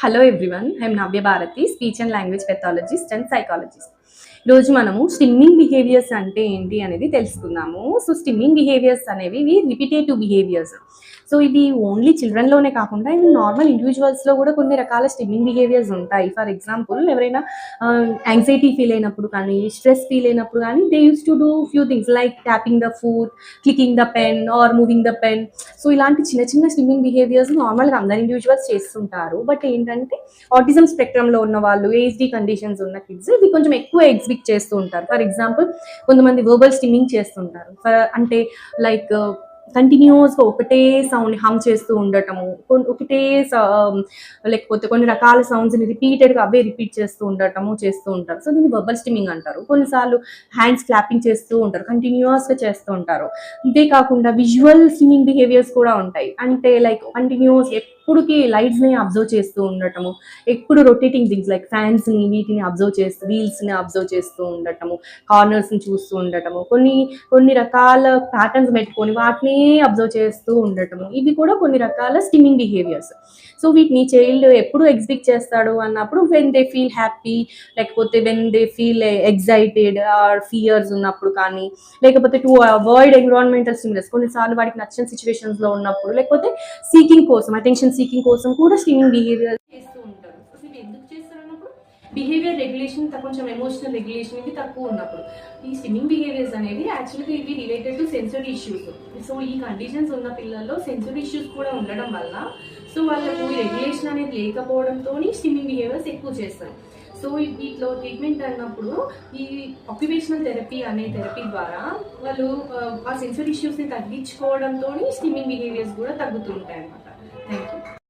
Hello everyone, I'm Navya Bharathi, speech and language pathologist and psychologist. ఈరోజు మనము stimming behaviours అంటే ఏంటి అనేది తెలుసుకుందాము. సో స్టిమ్మింగ్ బిహేవియర్స్ అనేవి రిపిటేటివ్ బిహేవియర్స్. సో ఇది ఓన్లీ చిల్డ్రన్లోనే కాకుండా ఇది నార్మల్ ఇండివిజువల్స్లో కూడా కొన్ని రకాల స్టిమ్మింగ్ బిహేవియర్స్ ఉంటాయి. ఫర్ ఎగ్జాంపుల్, ఎవరైనా యాంగ్జైటీ ఫీల్ అయినప్పుడు కానీ, స్ట్రెస్ ఫీల్ అయినప్పుడు కానీ, they use to do few things like tapping the food, clicking the pen or moving the pen. So ఇలాంటి చిన్న చిన్న స్టిమ్మింగ్ బిహేవియర్స్ నార్మల్గా అందరు ఇండివిజువల్స్ చేస్తుంటారు. బట్ ఏంటంటే ఆటిజం స్పెక్ట్రమ్లో ఉన్న వాళ్ళు, ఏహెచ్డి కండిషన్స్ ఉన్న కిడ్స్ ఇవి కొంచెం ఎక్కువ ఎగ్జిబిట్ చేస్తూ ఉంటారు. ఫర్ ఎగ్జాంపుల్, కొంతమంది వర్బల్ స్టిమ్మింగ్ చేస్తుంటారు. అంటే లైక్ కంటిన్యూస్గా ఒకటే సౌండ్ని హమ్ చేస్తూ ఉండటము, ఒకటే లేకపోతే కొన్ని రకాల సౌండ్స్ని రిపీటెడ్గా అవే రిపీట్ చేస్తూ ఉంటారు. సో దీన్ని వర్బల్ స్టిమ్మింగ్ అంటారు. కొన్నిసార్లు హ్యాండ్స్ క్లాపింగ్ చేస్తూ ఉంటారు, కంటిన్యూస్గా చేస్తూ ఉంటారు. ఇదే కాకుండా విజువల్ స్టిమ్మింగ్ బిహేవియర్స్ కూడా ఉంటాయి. అంటే లైక్ కంటిన్యూస్ ఎప్పుడుకి లైట్స్ని అబ్జర్వ్ చేస్తూ ఉండటము, ఎప్పుడు రొటేటింగ్ థింగ్స్ లైక్ ఫ్యాన్స్ని వీటిని అబ్జర్వ్ చేస్తూ, వీల్స్ని అబ్జర్వ్ చేస్తూ ఉండటము, కార్నర్స్ని చూస్తూ ఉండటము, కొన్ని రకాల ప్యాటర్న్స్ పెట్టుకొని వాటిని అబ్జర్వ్ చేస్తూ ఉండటము, ఇవి కూడా కొన్ని రకాల స్టిమ్మింగ్ బిహేవియర్స్. సో వీటిని చైల్డ్ ఎప్పుడు ఎగ్జిబిట్ చేస్తాడు అన్నప్పుడు వెన్ దే ఫీల్ హ్యాపీ, లేకపోతే when they feel excited or fears ఉన్నప్పుడు కానీ, లేకపోతే టు అవాయిడ్ ఎన్విరాన్మెంటల్ స్టిమ్యులస్, కొన్నిసార్లు వాడికి నచ్చిన సిచ్యువేషన్స్లో ఉన్నప్పుడు, లేకపోతే సీకింగ్ కోసం, అటెన్షన్ సీకింగ్ కోసం కూడా స్టిమ్మింగ్ బిహేవియర్ చేస్తూ ఉంటారు. అసలు ఇది ఎందుకు చేస్తారు అన్నప్పుడు బిహేవియర్ రెగ్యులేషన్ కొంచెం ఎమోషనల్ రెగ్యులేషన్ ఇది తక్కువ ఉన్నప్పుడు ఈ స్టిమ్మింగ్ బిహేవియర్స్ అనేవి యాక్చువల్గా ఇవి related to sensory issues. So ఈ కండిషన్స్ ఉన్న పిల్లల్లో సెన్సరీ ఇష్యూస్ కూడా ఉండడం వల్ల సో వాళ్ళకు ఈ రెగ్యులేషన్ అనేది లేకపోవడంతో స్టిమ్మింగ్ బిహేవియర్స్ ఎక్కువ చేస్తారు. సో వీటిలో ట్రీట్మెంట్ అన్నప్పుడు ఈ ఆక్యుపేషనల్ థెరపీ అనే థెరపీ ద్వారా వాళ్ళు ఆ సెన్సరీ ఇష్యూస్ని తగ్గించుకోవడంతో స్టిమ్మింగ్ బిహేవియర్స్ కూడా తగ్గుతూ ఉంటాయి అన్నమాట.